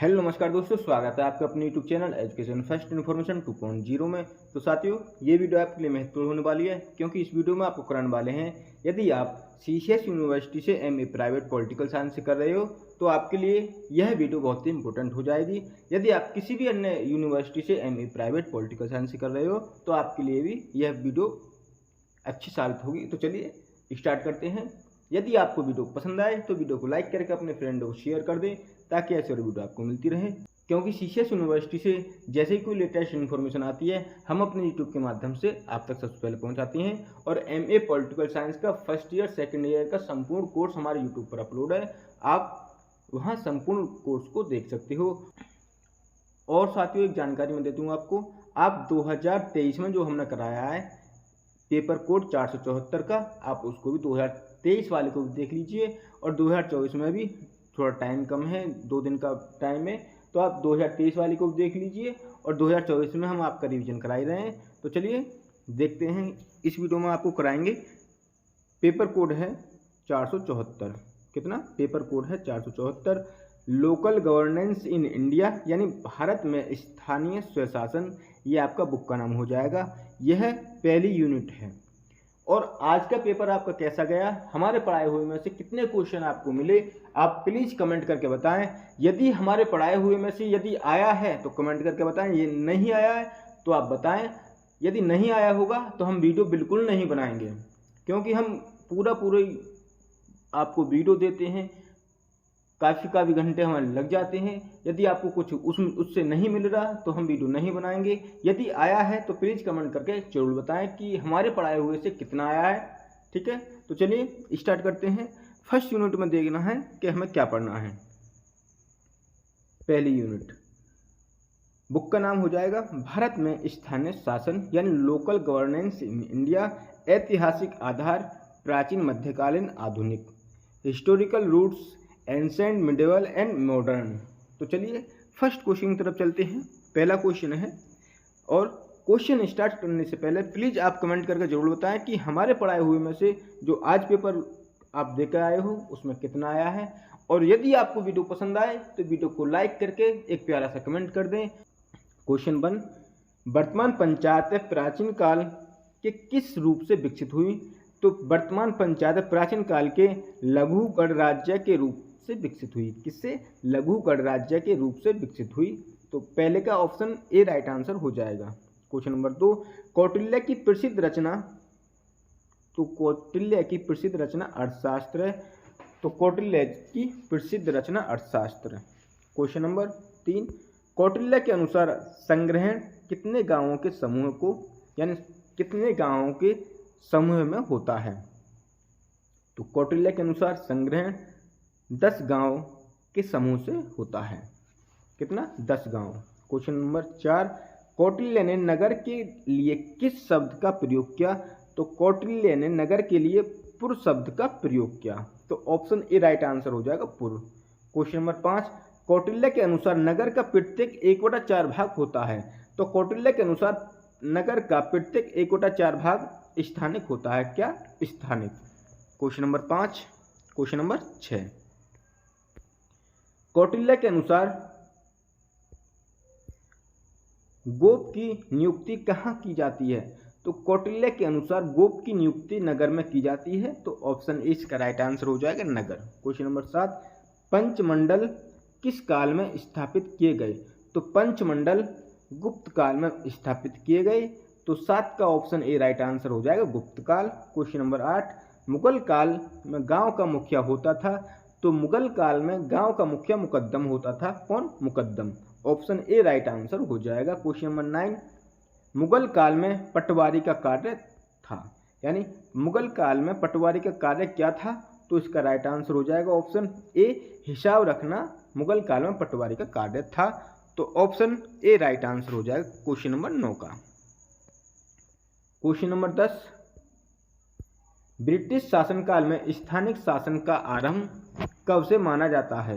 Hello नमस्कार दोस्तों, स्वागत है आपका अपने YouTube channel education first information 2.0 में। तो साथियों, ये वीडियो आपके लिए महत्वपूर्ण होने वाली है क्योंकि इस वीडियो में आपको कराने वाले हैं, यदि आप सीसीएस यूनिवर्सिटी से एमए प्राइवेट पॉलिटिकल साइंस से कर रहे हो तो आपके लिए यह वीडियो बहुत ही इंपॉर्टेंट हो जाएगी। यदि आप किसी भी अन्य यूनिवर्सिटी से एमए प्राइवेट पॉलिटिकल साइंस से कर रहे हो तो आपके लिए भी यह वीडियो अच्छी साबित होगी। तो चलिए स्टार्ट करते हैं। यदि आपको वीडियो पसंद आए तो वीडियो को लाइक करके अपने फ्रेंड को शेयर कर दें ताकि ऐसे और वीडियो आपको मिलती रहे, क्योंकि सीसीएस यूनिवर्सिटी से जैसे ही कोई लेटेस्ट इन्फॉर्मेशन आती है हम अपने यूट्यूब के माध्यम से आप तक सबसे पहले पहुंचाते हैं। और एमए पॉलिटिकल साइंस का फर्स्ट ईयर सेकंड ईयर का संपूर्ण कोर्स हमारे यूट्यूब पर अपलोड है, आप वहां संपूर्ण कोर्स को देख सकते हो। और साथियों, एक जानकारी मैं दे दूंगा आपको, आप 2023 में जो हमने कराया है पेपर कोड 474 का, आप उसको भी 2023 वाले को भी देख लीजिए। और 2024 में भी थोड़ा टाइम कम है, 2 दिन का टाइम है, तो आप 2023 वाले को भी देख लीजिए। और 2024 में हम आपका रिवीजन करा ही रहे हैं। तो चलिए देखते हैं, इस वीडियो में आपको कराएंगे। पेपर कोड है 474। कितना? पेपर कोड है 474, लोकल गवर्नेंस इन इंडिया, यानी भारत में स्थानीय स्वशासन। ये आपका बुक का नाम हो जाएगा। यह पहली यूनिट है। और आज का पेपर आपका कैसा गया, हमारे पढ़ाए हुए में से कितने क्वेश्चन आपको मिले, आप प्लीज़ कमेंट करके बताएं। यदि हमारे पढ़ाए हुए में से यदि आया है तो कमेंट करके बताएं, ये नहीं आया है तो आप बताएं। यदि नहीं आया होगा तो हम वीडियो बिल्कुल नहीं बनाएंगे, क्योंकि हम पूरा आपको वीडियो देते हैं, काफ़ी घंटे हमारे लग जाते हैं। यदि आपको कुछ उससे नहीं मिल रहा तो हम वीडियो नहीं बनाएंगे। यदि आया है तो प्लीज़ कमेंट करके जरूर बताएं कि हमारे पढ़ाए हुए से कितना आया है। ठीक है, तो चलिए स्टार्ट करते हैं। फर्स्ट यूनिट में देखना है कि हमें क्या पढ़ना है। पहली यूनिट, बुक का नाम हो जाएगा भारत में स्थानीय शासन यानी लोकल गवर्नेंस इन इंडिया, ऐतिहासिक आधार, प्राचीन मध्यकालीन आधुनिक, historical roots, ancient medieval and modern. तो चलिए फर्स्ट क्वेश्चन की तरफ चलते हैं। पहला क्वेश्चन है, और क्वेश्चन स्टार्ट करने से पहले प्लीज़ आप कमेंट करके जरूर बताएं कि हमारे पढ़ाए हुए में से जो आज पेपर आप देकर आए हो उसमें कितना आया है। और यदि आपको वीडियो पसंद आए तो वीडियो को लाइक करके एक प्यारा सा कमेंट कर दें। क्वेश्चन 1, वर्तमान पंचायत प्राचीन काल के किस रूप से विकसित हुई? तो वर्तमान पंचायत प्राचीन काल के लघु गणराज्य के रूप से विकसित हुई। किससे? लघु गणराज्य के रूप से विकसित हुई। तो पहले का ऑप्शन ए राइट आंसर हो जाएगा। क्वेश्चन नंबर 2, कौटिल्य की प्रसिद्ध रचना। तो कौटिल्य की प्रसिद्ध रचना अर्थशास्त्र है। तो कौटिल्य की प्रसिद्ध रचना अर्थशास्त्र। क्वेश्चन नंबर 3, कौटिल्य के अनुसार संग्रहण कितने गांवों के समूह को, यानी कितने गांवों के समूह में होता है? तो कौटिल्य के अनुसार संग्रहण 10 गांव के समूह से होता है। कितना? 10 गांव। क्वेश्चन नंबर 4, कौटिल्य ने नगर के लिए किस शब्द का प्रयोग किया? तो कौटिल्य ने नगर के लिए पुर शब्द का प्रयोग किया। तो ऑप्शन ए राइट आंसर हो जाएगा, पुर। क्वेश्चन नंबर 5, कौटिल्य के अनुसार नगर का प्रत्येक 1/4 भाग होता है। तो कौटिल्य के अनुसार नगर का प्रत्येक 1/4 भाग स्थानिक होता है। क्या? स्थानिक। Question number 5। Question number 6, Kautilya के अनुसार गोप की नियुक्ति कहाँ की जाती है? तो कौटिल्य के अनुसार गोप की नियुक्ति नगर में की जाती है। तो ऑप्शन ए इसका राइट आंसर हो जाएगा, नगर। क्वेश्चन नंबर 7, पंचमंडल किस काल में स्थापित किए गए? तो पंचमंडल गुप्त काल में स्थापित किए गए। तो 7 का ऑप्शन ए राइट आंसर हो जाएगा, गुप्त काल। क्वेश्चन नंबर 8, मुगल काल में गांव का मुखिया होता था। तो मुगल काल में गांव का मुखिया मुकद्दम होता था। कौन? Muqaddam. Option A right answer हो जाएगा। क्वेश्चन नंबर 9, मुगल काल में पटवारी का कार्य था, यानी मुगल काल में पटवारी का कार्य क्या था? तो इसका राइट आंसर हो जाएगा ऑप्शन ए, हिसाब रखना मुगल काल में पटवारी का कार्य था। तो ऑप्शन ए राइट आंसर हो जाएगा क्वेश्चन नंबर 9 का। क्वेश्चन नंबर 10, ब्रिटिश शासनकाल में स्थानिक शासन का आरंभ कब से माना जाता है?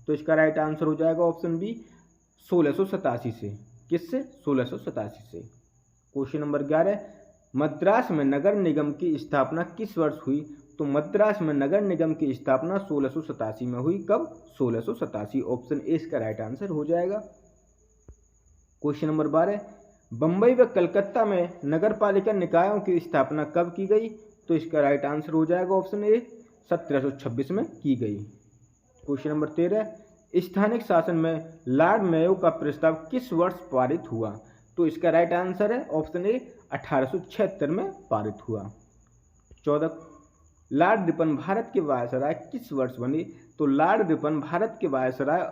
तो इसका राइट आंसर हो जाएगा ऑप्शन बी, 1687 से। किससे? 1687 से। क्वेश्चन नंबर 11, मद्रास में नगर निगम की स्थापना किस वर्ष हुई? तो मद्रास में नगर निगम की स्थापना 1687 में हुई। कब? 1687। ऑप्शन ए इसका राइट आंसर हो जाएगा। क्वेश्चन नंबर 12, बम्बई व कलकत्ता में नगर पालिका निकायों की स्थापना कब की गई? तो इसका राइट आंसर हो जाएगा ऑप्शन ए 1726 में की गई। क्वेश्चन नंबर 13, स्थानिक शासन में लॉर्ड मेयो का प्रस्ताव किस वर्ष पारित हुआ? तो इसका राइट आंसर है ऑप्शन ए 1876 में पारित हुआ। 14, लॉर्ड रिपन भारत के वायसराय किस वर्ष बने? तो लॉर्ड रिपन भारत के वायसराय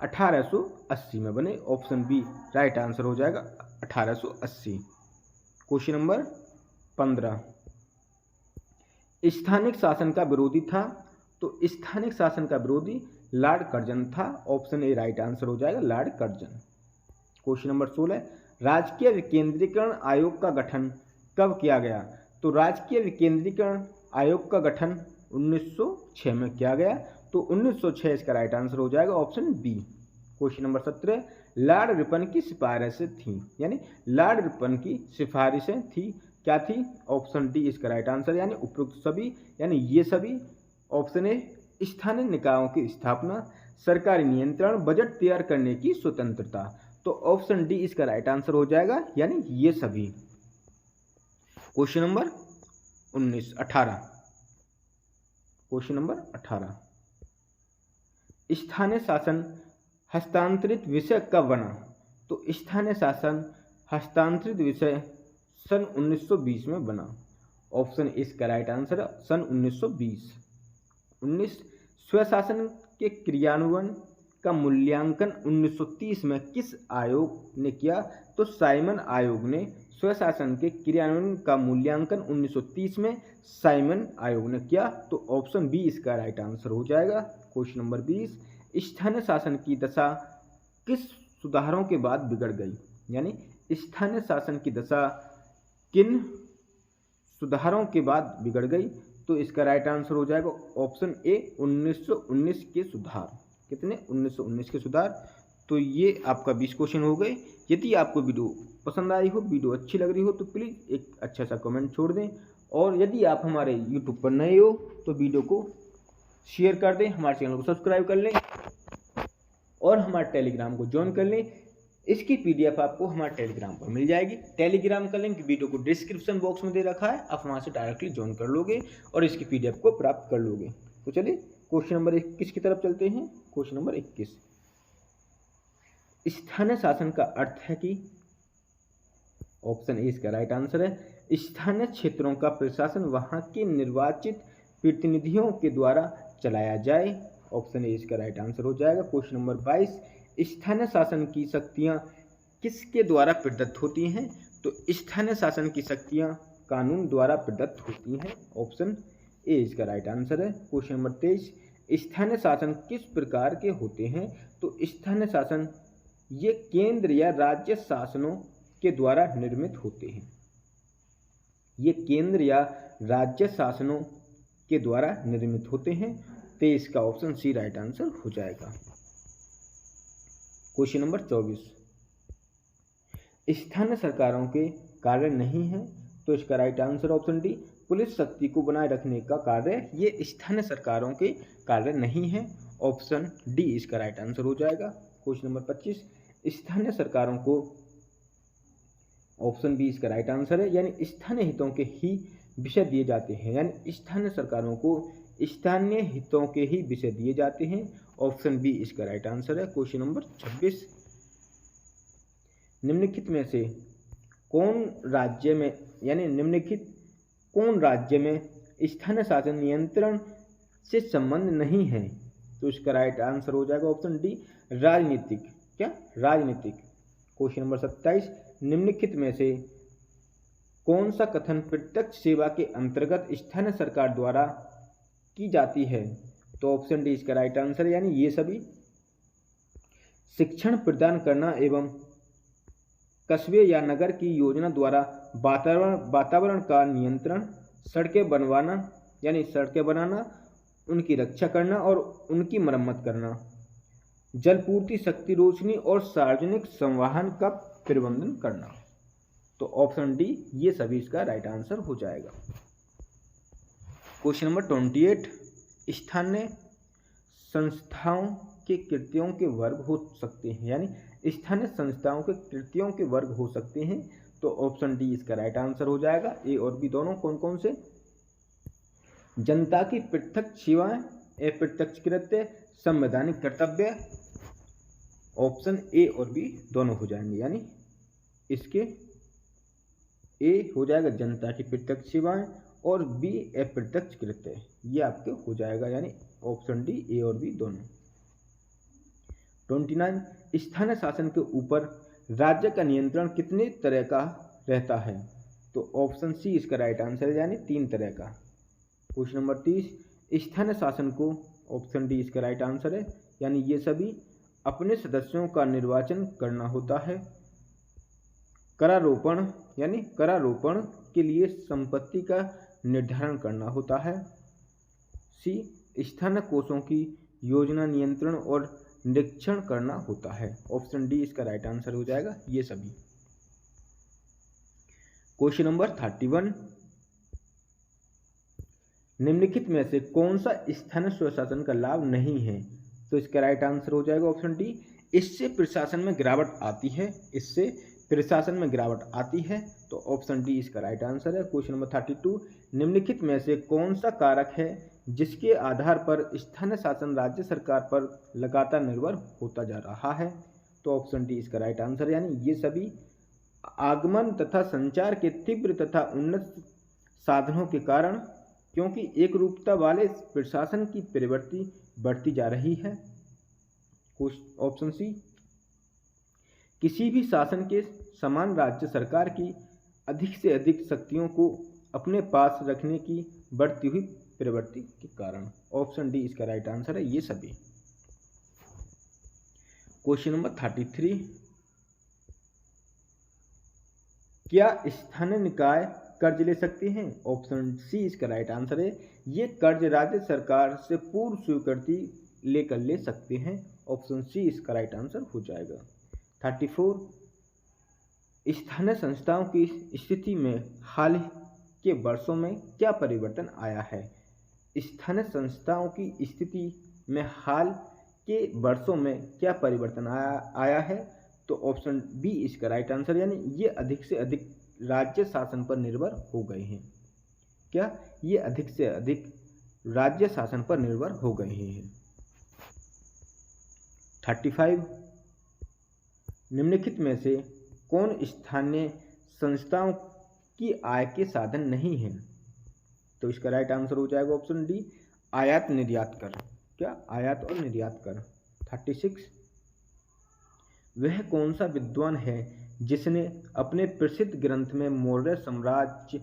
1880 में बने। ऑप्शन बी राइट आंसर हो जाएगा 1880। क्वेश्चन नंबर 15, स्थानिक शासन का विरोधी था? तो स्थानिक शासन का विरोधी लॉर्ड कर्जन था। ऑप्शन ए राइट आंसर हो जाएगा लॉर्ड कर्जन। क्वेश्चन नंबर 16, राजकीय विकेंद्रीकरण आयोग का गठन कब किया गया? तो राजकीय विकेंद्रीकरण आयोग का गठन 1906 में किया गया। तो 1906 इसका राइट आंसर हो जाएगा option B. Question number 17, Lord Ripon की सिफारिशें थी, यानी लॉर्ड रिपन की सिफारिशें थी, क्या थी? ऑप्शन डी इसका राइट आंसर, यानी उपरोक्त सभी, यानी ये सभी। ऑप्शन ए स्थानीय निकायों की स्थापना, सरकारी नियंत्रण, बजट तैयार करने की स्वतंत्रता। तो ऑप्शन डी इसका राइट आंसर हो जाएगा, यानी ये सभी। क्वेश्चन नंबर 18, क्वेश्चन नंबर 18, स्थानीय शासन हस्तांतरित विषय कब बना? तो स्थानीय शासन हस्तांतरित विषय सन 1920 में बना। ऑप्शन इसका राइट आंसर है सन 1920। 19, स्वशासन के क्रियान्वयन का मूल्यांकन 1930 में किस आयोग ने किया? तो साइमन आयोग ने स्वशासन के क्रियान्वयन का मूल्यांकन 1930 में साइमन आयोग ने किया। तो ऑप्शन बी इसका राइट आंसर हो जाएगा। क्वेश्चन नंबर 20, स्थानीय शासन की दशा किस सुधारों के बाद बिगड़ गई? यानी स्थानीय शासन की दशा किन सुधारों के बाद बिगड़ गई? तो इसका राइट आंसर हो जाएगा ऑप्शन ए 1919 के सुधार। कितने? 1919 के सुधार। तो ये आपका 20 क्वेश्चन हो गए। यदि आपको वीडियो पसंद आई हो, वीडियो अच्छी लग रही हो, तो प्लीज़ एक अच्छा सा कमेंट छोड़ दें। और यदि आप हमारे यूट्यूब पर नए हो तो वीडियो को शेयर कर दें, हमारे चैनल को सब्सक्राइब कर लें और हमारे टेलीग्राम को ज्वाइन कर लें। इसकी पीडीएफ आपको हमारे टेलीग्राम पर मिल जाएगी। टेलीग्राम का लिंक वीडियो को डिस्क्रिप्शन बॉक्स में दे रखा है, आप वहाँ से डायरेक्टली ज्वाइन कर लोगे और इसकी पीडीएफ को प्राप्त कर लोगे। तो चलिए क्वेश्चन नंबर 21 की तरफ चलते हैं। क्वेश्चन नंबर 21, स्थानीय शासन का अर्थ है कि? ऑप्शन ए इसका राइट आंसर है स्थानीय क्षेत्रों का प्रशासन वहाँ के निर्वाचित प्रतिनिधियों के द्वारा चलाया जाए। ऑप्शन ए इसका राइट आंसर हो जाएगा। क्वेश्चन नंबर 22, स्थानीय शासन की शक्तियाँ किसके द्वारा प्रदत्त होती हैं? तो स्थानीय शासन की शक्तियाँ कानून द्वारा प्रदत्त होती हैं। ऑप्शन ए इसका राइट आंसर है। क्वेश्चन नंबर 23, स्थानीय शासन किस प्रकार के होते हैं? तो स्थानीय शासन ये केंद्र या राज्य शासनों के द्वारा निर्मित होते हैं। ये केंद्र या राज्य शासनों के द्वारा निर्मित होते हैं। तो इसका ऑप्शन सी राइट आंसर हो जाएगा। क्वेश्चन नंबर 24, स्थानीय सरकारों के कार्य नहीं है। तो इसका right answer option D, police शक्ति को बनाए रखने का कार्य ये स्थानीय सरकारों के कार्य नहीं है। ऑप्शन डी इसका राइट आंसर हो जाएगा। क्वेश्चन नंबर 25, स्थानीय सरकारों को, ऑप्शन बी इसका राइट आंसर है, यानी स्थानीय हितों के ही विषय दिए जाते हैं, यानी स्थानीय सरकारों को स्थानीय हितों के ही विषय दिए जाते हैं। ऑप्शन बी इसका राइट आंसर है। क्वेश्चन नंबर 26, निम्नलिखित में से कौन राज्य में, यानी निम्नलिखित कौन राज्य में स्थानीय शासन नियंत्रण से संबंध नहीं है? तो इसका राइट आंसर हो जाएगा ऑप्शन डी, राजनीतिक। क्या? राजनीतिक। क्वेश्चन नंबर 27, निम्नलिखित में से कौन सा कथन प्रत्यक्ष सेवा के अंतर्गत स्थानीय सरकार द्वारा की जाती है? तो ऑप्शन डी इसका राइट आंसर है, यानी ये सभी। शिक्षण प्रदान करना एवं कस्बे या नगर की योजना द्वारा वातावरण का नियंत्रण, सड़कें बनवाना, यानी सड़कें बनाना, उनकी रक्षा करना और उनकी मरम्मत करना, जलपूर्ति, शक्ति, रोशनी और सार्वजनिक संवहन का प्रबंधन करना। तो ऑप्शन डी ये सभी इसका राइट आंसर हो जाएगा। क्वेश्चन नंबर 28, स्थानीय संस्थाओं के कृत्यों के वर्ग हो सकते हैं, यानी स्थानीय संस्थाओं के कृत्यों के वर्ग हो सकते हैं। तो ऑप्शन डी इसका राइट आंसर हो जाएगा। ए और बी दोनों कौन कौन से? जनता की प्रत्यक्ष सेवाएं, अप्रत्यक्ष कृत्य, संवैधानिक कर्तव्य। ऑप्शन ए और बी दोनों हो जाएंगे, यानी इसके ए हो जाएगा जनता की प्रत्यक्ष सेवाएं और बी अप्रत्यक्ष कृत्य, ये आपके हो जाएगा, यानी ऑप्शन डी ए और बी दोनों। 29, स्थानीय शासन के ऊपर राज्य का नियंत्रण कितने तरह का रहता है? तो ऑप्शन सी इसका राइट आंसर है, यानी 3 तरह का। क्वेश्चन नंबर 30, स्थानीय शासन को, ऑप्शन डी इसका राइट आंसर है, यानी ये सभी अपने सदस्यों का निर्वाचन करना होता है। करारोपण, यानी करारोपण के लिए संपत्ति का निर्धारण करना होता है। सी, स्थानीय कोषों की योजना नियंत्रण और निरीक्षण करना होता है। ऑप्शन डी इसका राइट आंसर हो जाएगा, ये सभी। क्वेश्चन नंबर 31, निम्नलिखित में से कौन सा स्थानीय स्वशासन का लाभ नहीं है? तो इसका राइट आंसर हो जाएगा ऑप्शन डी, इससे प्रशासन में गिरावट आती है, इससे प्रशासन में गिरावट आती है। तो ऑप्शन डी इसका राइट आंसर है। क्वेश्चन नंबर 32, निम्नलिखित में से कौन सा कारक है जिसके आधार पर स्थानीय शासन राज्य सरकार पर लगातार निर्भर होता जा रहा है? तो ऑप्शन डी इसका राइट आंसर है, यानी ये सभी आगमन तथा संचार के तीव्र तथा उन्नत साधनों के कारण, क्योंकि एक रूपता वाले प्रशासन की प्रवृत्ति बढ़ती जा रही है। ऑप्शन सी, किसी भी शासन के समान राज्य सरकार की अधिक से अधिक शक्तियों को अपने पास रखने की बढ़ती हुई प्रवृत्ति के कारण। ऑप्शन डी इसका राइट आंसर है, ये सभी। क्वेश्चन नंबर 33, क्या स्थानीय निकाय कर्ज ले सकते हैं? ऑप्शन सी इसका राइट आंसर है, ये कर्ज राज्य सरकार से पूर्व स्वीकृति लेकर ले सकते हैं। ऑप्शन सी इसका राइट आंसर हो जाएगा। 34, स्थानीय संस्थाओं की स्थिति में हाल के वर्षों में क्या परिवर्तन आया है? स्थानीय संस्थाओं की स्थिति में हाल के वर्षों में क्या परिवर्तन आया है? तो ऑप्शन बी इसका राइट आंसर, यानी ये अधिक से अधिक राज्य शासन पर निर्भर हो गए हैं। क्या ये अधिक से अधिक राज्य शासन पर निर्भर हो गए हैं। 35, निम्नलिखित में से कौन स्थानीय संस्थाओं की आय के साधन नहीं है? तो इसका राइट आंसर हो जाएगा ऑप्शन डी, आयात निर्यात कर। क्या? आयात और निर्यात कर। 36, वह कौन सा विद्वान है जिसने अपने प्रसिद्ध ग्रंथ में मौर्य साम्राज्य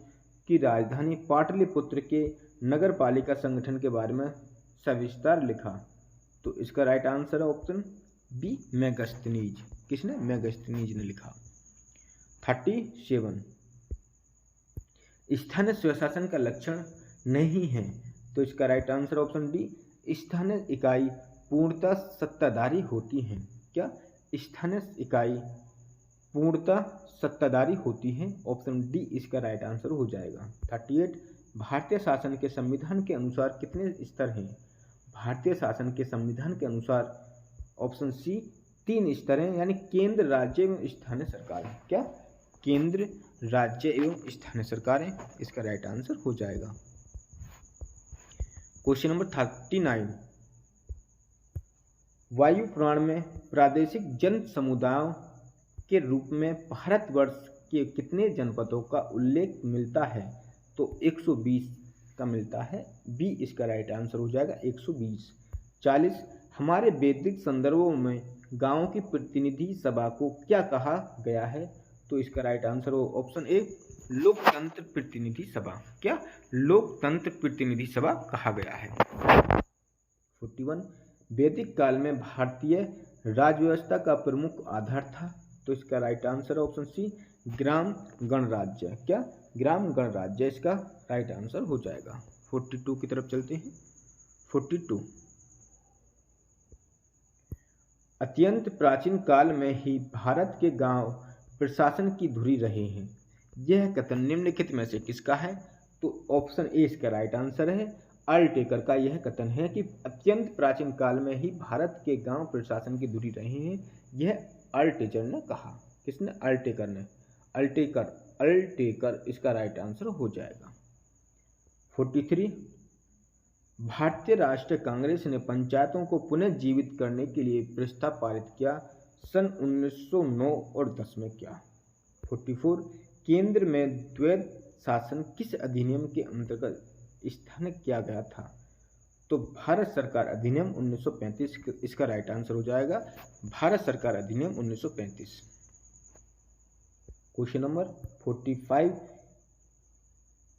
की राजधानी पाटलिपुत्र के नगरपालिका संगठन के बारे में सविस्तार लिखा? तो इसका राइट आंसर है ऑप्शन बी, मेगास्थनीज। किसने? मेगास्थनीज ने लिखा। 37, स्थानीय स्वशासन का लक्षण नहीं है। तो इसका राइट आंसर ऑप्शन डी, स्थानीय इकाई पूर्णतः सत्ताधारी होती हैं। क्या? स्थानीय इकाई पूर्णतः सत्ताधारी होती हैं। ऑप्शन डी इसका राइट आंसर हो जाएगा। 38, भारतीय शासन के संविधान के अनुसार कितने स्तर हैं? भारतीय शासन के संविधान के अनुसार ऑप्शन सी 3 स्तर हैं, यानी केंद्र, राज्य एवं स्थानीय सरकार। क्या? केंद्र, राज्य एवं स्थानीय सरकारें। इसका राइट आंसर हो जाएगा। क्वेश्चन नंबर 39, वायु पुराण में प्रादेशिक जन समुदायों के रूप में भारतवर्ष के कितने जनपदों का उल्लेख मिलता है? तो 120 का मिलता है। बी इसका राइट आंसर हो जाएगा, 120। 40, हमारे वैदिक संदर्भों में गांवों की प्रतिनिधि सभा को क्या कहा गया है? तो इसका राइट आंसर हो ऑप्शन ए, लोकतंत्र प्रतिनिधि सभा। क्या? लोकतंत्र प्रतिनिधि सभा कहा गया है। 41, वैदिक काल में भारतीय राज्य व्यवस्था का प्रमुख आधार था। तो इसका राइट आंसर है ऑप्शन सी, ग्राम गणराज्य। क्या? ग्राम गणराज्य इसका राइट आंसर हो जाएगा। 42 की तरफ चलते हैं। 42, अत्यंत प्राचीन काल में ही भारत के गांव प्रशासन की धुरी रहे हैं। यह कथन निम्नलिखित में से किसका है? तो ऑप्शन ए इसका राइट आंसर है। अर्लटेकर का यह कथन है कि अत्यंत प्राचीन काल में ही भारत के गांव प्रशासन की दूरी रहे हैं। यह अर्लटेकर ने कहा। किसने? अर्लटेकर ने। अर्लटेकर इसका राइट आंसर हो जाएगा। 43 भारतीय राष्ट्रीय कांग्रेस ने पंचायतों को पुनः जीवित करने के लिए प्रस्ताव पारित किया। सन 1909 और 10 में क्या? 44 केंद्र में द्वैध शासन किस अधिनियम के अंतर्गत स्थापित किया गया था? तो भारत सरकार अधिनियम 1935 इसका राइट आंसर हो जाएगा। भारत सरकार अधिनियम 1935। क्वेश्चन नंबर 45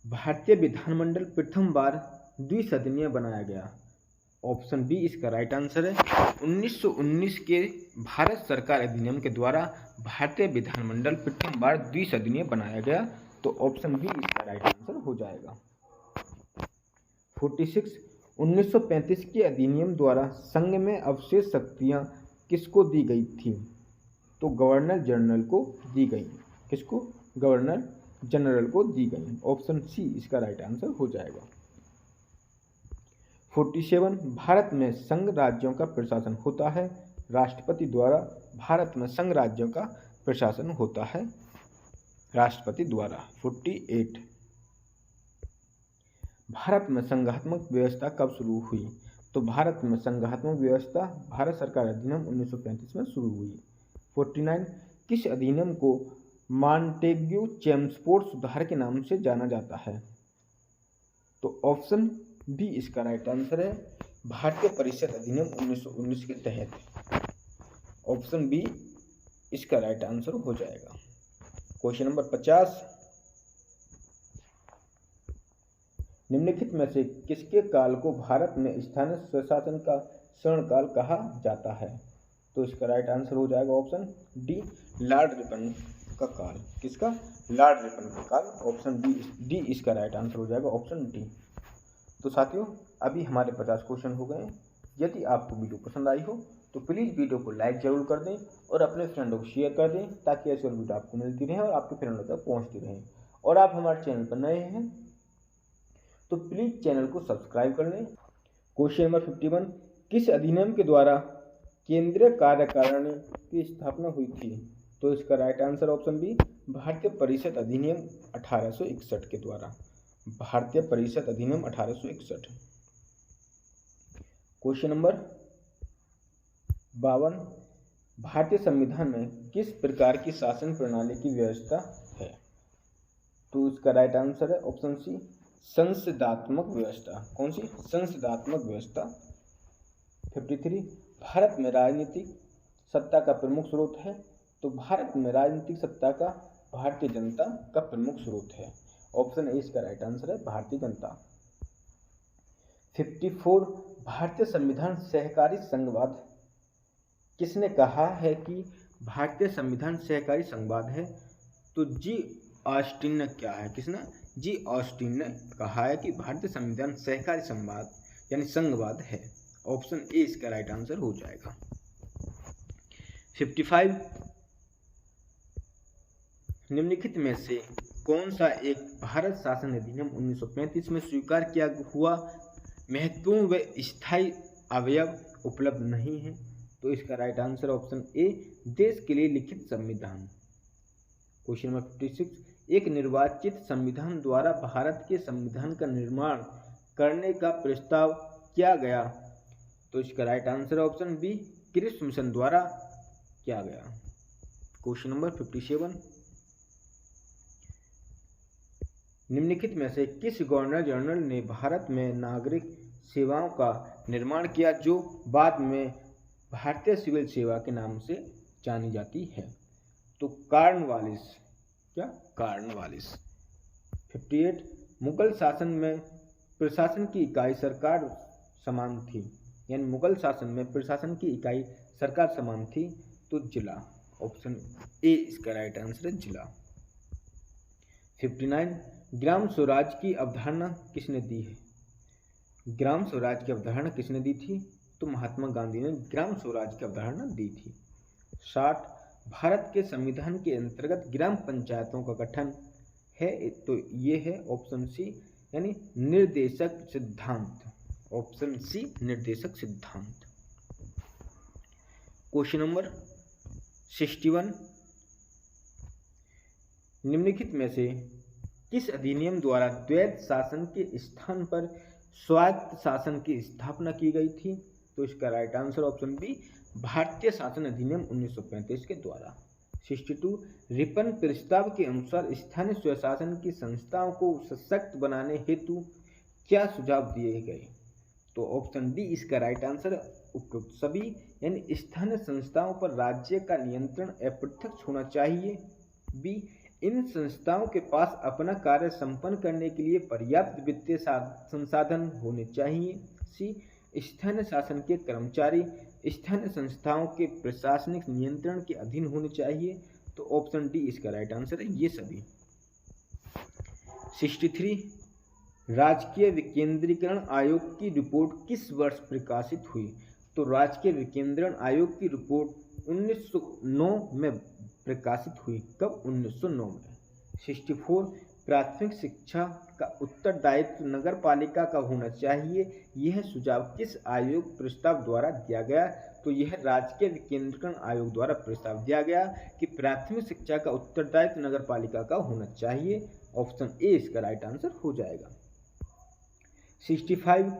भारतीय विधानमंडल प्रथम बार द्विसदनीय बनाया गया। ऑप्शन बी इसका राइट आंसर है। 1919 के भारत सरकार अधिनियम के द्वारा भारतीय विधानमंडल प्रथम बार द्विसदनीय बनाया गया। तो ऑप्शन बी इसका राइट आंसर हो जाएगा। 46 1935 के अधिनियम द्वारा संघ में अवशेष शक्तियां किसको दी गई थी? तो गवर्नर जनरल को दी गई। किसको? गवर्नर जनरल को दी गई। ऑप्शन सी इसका राइट आंसर हो जाएगा। 47 भारत में संघ राज्यों का प्रशासन होता है राष्ट्रपति द्वारा। भारत में संघ राज्यों का प्रशासन होता है राष्ट्रपति द्वारा। 48 भारत में संघात्मक व्यवस्था कब शुरू हुई? तो भारत में संघात्मक व्यवस्था भारत सरकार अधिनियम 1935 में शुरू हुई। 49 किस अधिनियम को मॉन्टेग्यू चेम्सफोर्ड सुधार के नाम से जाना जाता है? तो ऑप्शन बी इसका राइट आंसर है। भारतीय परिषद अधिनियम 1919 के तहत। ऑप्शन बी इसका राइट आंसर हो जाएगा। क्वेश्चन नंबर 50 निम्नलिखित में से किसके काल को भारत में स्थानीय स्वशासन का स्वर्णकाल कहा जाता है? तो इसका राइट आंसर हो जाएगा ऑप्शन डी लॉर्ड रिपन का काल। किसका? लॉर्ड रिपन का काल। ऑप्शन डी इसका राइट आंसर हो जाएगा। Option D. तो साथियों अभी हमारे 50 क्वेश्चन हो गए। यदि आपको वीडियो पसंद आई हो तो प्लीज़ वीडियो को लाइक जरूर कर दें और अपने फ्रेंडों को शेयर कर दें ताकि ऐसी और वीडियो आपको मिलती रहे और आपके फ्रेंडों तक पहुंचती रहे। और आप हमारे चैनल पर नए हैं तो प्लीज़ चैनल को सब्सक्राइब कर लें। क्वेश्चन नंबर 51 किस अधिनियम के द्वारा केंद्रीय कार्यकारिणी की स्थापना हुई थी? तो इसका राइट आंसर ऑप्शन बी भारतीय परिषद अधिनियम 1861 के द्वारा। भारतीय परिषद अधिनियम 1861। क्वेश्चन नंबर 52 भारतीय संविधान में किस प्रकार की शासन प्रणाली की व्यवस्था है? तो इसका राइट आंसर है ऑप्शन सी संसदात्मक व्यवस्था। कौन सी? संसदात्मक व्यवस्था। 53 भारत में राजनीतिक सत्ता का प्रमुख स्रोत है। तो भारत में राजनीतिक सत्ता का भारतीय जनता का प्रमुख स्रोत है। ऑप्शन ए इसका राइट आंसर है भारतीय जनता। 54 भारतीय संविधान सहकारी संघवाद। किसने कहा है कि भारतीय संविधान सहकारी संघवाद है? तो जी ऑस्टिन ने क्या है? किसने? जी ऑस्टिन ने कहा है कि भारतीय संविधान सहकारी संघवाद यानी संघवाद है। ऑप्शन ए इसका राइट आंसर हो जाएगा। 55 निम्नलिखित में से कौन सा एक भारत शासन अधिनियम 1935 में स्वीकार किया हुआ महत्वपूर्ण व स्थायी अवयव उपलब्ध नहीं है? तो इसका राइट आंसर ऑप्शन ए देश के लिए लिखित संविधान। क्वेश्चन नंबर 56 एक निर्वाचित संविधान द्वारा भारत के संविधान का निर्माण करने का प्रस्ताव किया गया। तो इसका right answer option B Cripps mission द्वारा किया गया। क्वेश्चन नंबर 57 निम्नलिखित में से किस गवर्नर जनरल ने भारत में नागरिक सेवाओं का निर्माण किया जो बाद में भारतीय सिविल सेवा के नाम से जानी जाती है? तो कॉर्नवालिस। क्या? कॉर्नवालिस। 58 मुगल शासन में प्रशासन की इकाई सरकार समान थी यानी मुगल शासन में प्रशासन की इकाई सरकार समान थी। तो जिला। ऑप्शन ए इसका राइट आंसर है जिला। 59 ग्राम स्वराज की अवधारणा किसने दी है? ग्राम स्वराज की अवधारणा किसने दी थी? तो महात्मा गांधी ने ग्राम स्वराज की अवधारणा दी थी। 60 भारत के संविधान के अंतर्गत ग्राम पंचायतों का गठन है। तो ये है ऑप्शन सी यानी निर्देशक सिद्धांत। ऑप्शन सी निर्देशक सिद्धांत। क्वेश्चन नंबर 61, निम्नलिखित में से किस अधिनियम द्वारा द्वैध शासन के स्थान पर स्वायत्त शासन की स्थापना की गई थी? तो इसका राइट आंसर ऑप्शन बी भारतीय शासन अधिनियम 1935 के द्वारा। 62, रिपन प्रस्ताव के अनुसार स्थानीय स्वशासन की संस्थाओं को सशक्त बनाने हेतु क्या सुझाव दिए गए? तो ऑप्शन डी इसका राइट आंसर उपरोक्त सभी, यानी स्थानीय संस्थाओं पर राज्य का नियंत्रण अप्रत्यक्ष होना चाहिए। बी, इन संस्थाओं के पास अपना कार्य संपन्न करने के लिए पर्याप्त वित्तीय संसाधन होने चाहिए। सी, स्थानीय शासन के कर्मचारी स्थानीय संस्थाओं के प्रशासनिक नियंत्रण के अधीन होने चाहिए। तो ऑप्शन डी इसका राइट आंसर है ये सभी। 63, राजकीय विकेंद्रीकरण आयोग की रिपोर्ट किस वर्ष प्रकाशित हुई? तो राजकीय विकेंद्रीकरण आयोग की रिपोर्ट 1909 में प्रकाशित हुई। कब? 1909 में। 64, प्राथमिक शिक्षा का उत्तरदायित्व नगर पालिका का होना चाहिए, यह सुझाव किस आयोग प्रस्ताव द्वारा दिया गया? तो यह राजकीय विकेंद्रीकरण आयोग द्वारा प्रस्ताव दिया गया कि प्राथमिक शिक्षा का उत्तरदायित्व नगर पालिका का होना चाहिए। ऑप्शन ए इसका राइट आंसर हो जाएगा। 65,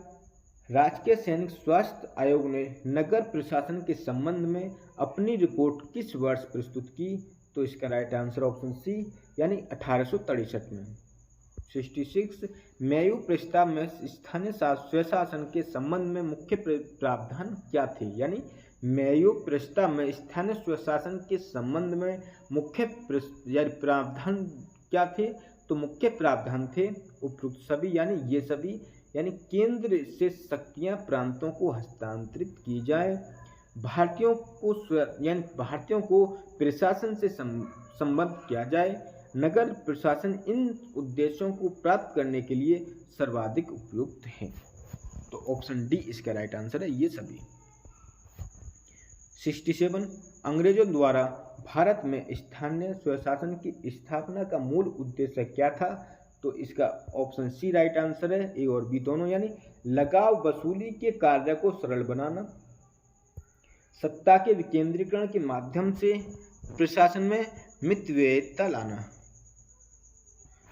राजकीय सैनिक स्वास्थ्य आयोग ने नगर प्रशासन के संबंध में अपनी रिपोर्ट किस वर्ष प्रस्तुत की? तो इसका राइट आंसर ऑप्शन सी, यानी 1863 में। 66, मेयू प्रस्ताव में स्थानीय स्वशासन के संबंध में मुख्य प्रावधान क्या थे? यानी मेयू प्रस्ताव में स्थानीय स्वशासन के संबंध में मुख्य प्रावधान क्या थे? तो मुख्य प्रावधान थे उपरोक्त सभी, यानी ये सभी, यानी केंद्र से शक्तियां प्रांतों को हस्तांतरित की जाए, भारतीयों को प्रशासन से संबद्ध किया जाए, नगर प्रशासन इन उद्देश्यों को प्राप्त करने के लिए सर्वाधिक उपयुक्त है। तो ऑप्शन डी इसका राइट आंसर है ये सभी। 67, अंग्रेजों द्वारा भारत में स्थानीय स्वशासन की स्थापना का मूल उद्देश्य क्या था? तो इसका ऑप्शन सी राइट आंसर है, ए और बी दोनों, यानी लगाव वसूली के कार्य को सरल बनाना, सत्ता के विकेंद्रीकरण के माध्यम से प्रशासन में मितव्ययिता लाना।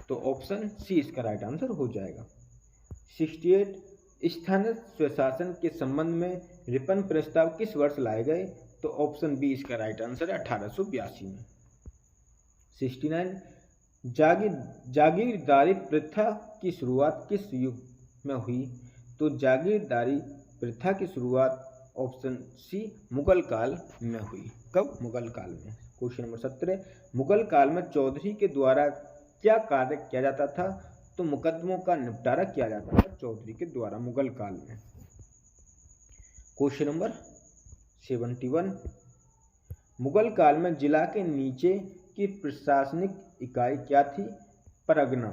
तो ऑप्शन सी इसका राइट आंसर हो जाएगा। 68, स्थानीय स्वशासन के संबंध में रिपन प्रस्ताव किस वर्ष लाए गए? तो ऑप्शन बी इसका राइट आंसर है 1882 में। 69, जागीरदारी प्रथा की शुरुआत किस युग में हुई? तो जागीरदारी प्रथा की शुरुआत ऑप्शन सी मुगल काल में हुई। कब? मुगल काल में। क्वेश्चन नंबर 17, मुगल काल में चौधरी के द्वारा क्या कार्य किया जाता था? तो मुकदमों का निपटारा किया जाता था चौधरी के द्वारा मुगल काल में। क्वेश्चन नंबर 71, मुगल काल में जिला के नीचे की प्रशासनिक इकाई क्या थी? परगना।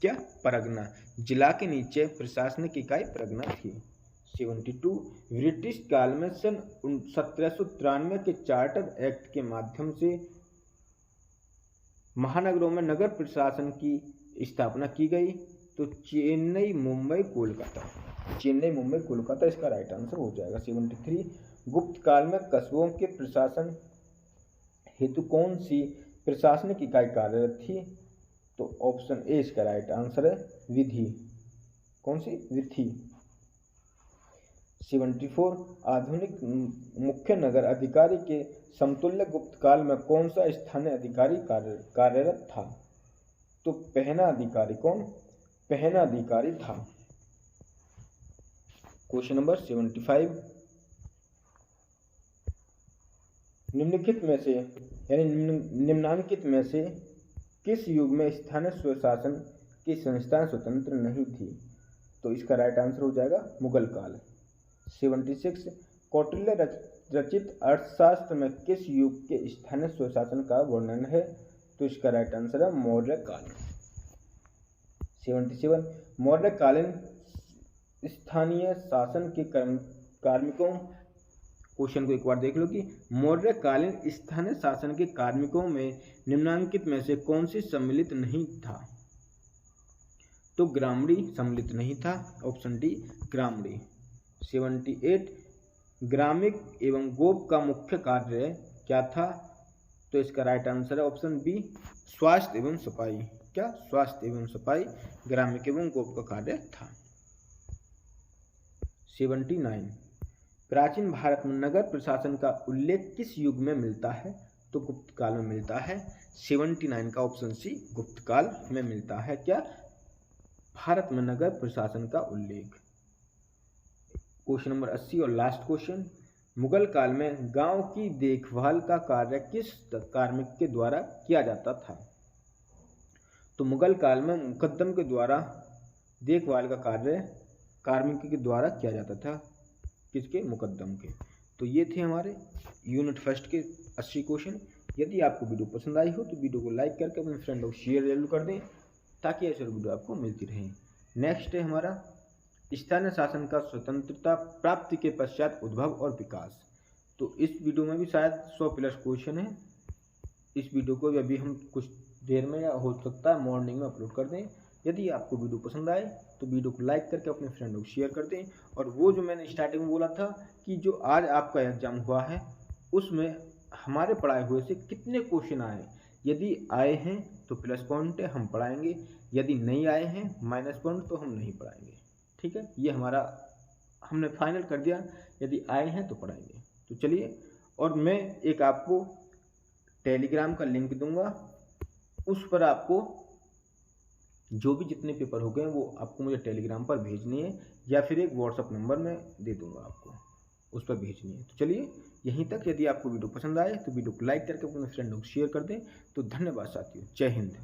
क्या? परगना। जिला के नीचे प्रशासनिक इकाई परगना थी। 72, ब्रिटिश काल में सन 1793 के चार्टर एक्ट के माध्यम से महानगरों में नगर प्रशासन की स्थापना की गई। तो चेन्नई, मुंबई, कोलकाता। चेन्नई, मुंबई, कोलकाता इसका राइट आंसर हो जाएगा। 73, गुप्त काल में कस्बों के प्रशासन हेतु कौन सी प्रशासनिक इकाई कार्यरत थी? तो ऑप्शन ए इसका राइट आंसर है विधि। कौन सी? विधि। 74, आधुनिक मुख्य नगर अधिकारी के समतुल्य गुप्त काल में कौन सा स्थानीय अधिकारी कार्यरत था? तो पहना अधिकारी। कौन? पहना अधिकारी था। क्वेश्चन नंबर 75, निम्नलिखित में से यानी निम्नांकित में से किस युग में स्थानीय स्वशासन की संस्थाएं स्वतंत्र नहीं थी? तो इसका राइट आंसर हो जाएगा मुगल काल। 76, कौटिल्य रचित अर्थशास्त्र में किस युग के स्थानीय स्वशासन का वर्णन है? तो इसका राइट आंसर है मौर्य काल। 77, मौर्यकालीन स्थानीय शासन के कार्मिकों, क्वेश्चन को एक बार देख लो कि मौर्यकालीन स्थानीय शासन के कार्मिकों में निम्नांकित में से कौन सी सम्मिलित नहीं था? तो ग्रामड़ी सम्मिलित नहीं था, ऑप्शन डी ग्रामड़ी। 78 ग्रामिक एवं गोप का मुख्य कार्य क्या था, तो इसका राइट आंसर है ऑप्शन बी स्वास्थ्य एवं सफाई। क्या, स्वास्थ्य एवं सफाई ग्रामिक एवं गोप का कार्य था। 79 प्राचीन भारत में नगर प्रशासन का उल्लेख किस युग में मिलता है, तो गुप्त काल में मिलता है। 79 का ऑप्शन सी गुप्त काल में मिलता है। क्या, भारत में नगर प्रशासन का उल्लेख। क्वेश्चन नंबर 80 और लास्ट क्वेश्चन, मुगल काल में गांव की देखभाल का कार्य किस कार्मिक के द्वारा किया जाता था, तो मुगल काल में मुकद्दम के द्वारा देखभाल का कार्य कार्मिक के द्वारा किया जाता था। किसके, मुकद्दम के। तो ये थे हमारे यूनिट फर्स्ट के 80 क्वेश्चन। यदि आपको वीडियो पसंद आई हो तो वीडियो को लाइक करके अपने फ्रेंड को शेयर जरूर कर दें ताकि ऐसे वीडियो आपको मिलती रहे। नेक्स्ट है हमारा स्थानीय शासन का स्वतंत्रता प्राप्ति के पश्चात उद्भव और विकास। तो इस वीडियो में भी शायद 100+ क्वेश्चन है। इस वीडियो को अभी हम कुछ देर में या हो सकता है मॉर्निंग में अपलोड कर दें। यदि आपको वीडियो पसंद आए तो वीडियो को लाइक करके अपने फ्रेंड को शेयर कर दें। और वो जो मैंने स्टार्टिंग में बोला था कि जो आज आपका एग्जाम हुआ है उसमें हमारे पढ़ाए हुए से कितने क्वेश्चन आए, यदि आए हैं तो प्लस पॉइंट है, हम पढ़ाएंगे। यदि नहीं आए हैं माइनस पॉइंट तो हम नहीं पढ़ाएंगे। ठीक है, ये हमारा हमने फाइनल कर दिया, यदि आए हैं तो पढ़ाएंगे। तो चलिए, और मैं एक आपको टेलीग्राम का लिंक दूंगा, उस पर आपको जो भी जितने पेपर हो गए वो आपको मुझे टेलीग्राम पर भेजनी है या फिर एक व्हाट्सअप नंबर मैं दे दूंगा आपको, उस पर भेजनी है। तो चलिए यहीं तक। यदि आपको वीडियो पसंद आए तो वीडियो को लाइक करके अपने फ्रेंड को शेयर कर दें। तो धन्यवाद साथियों, जय हिंद।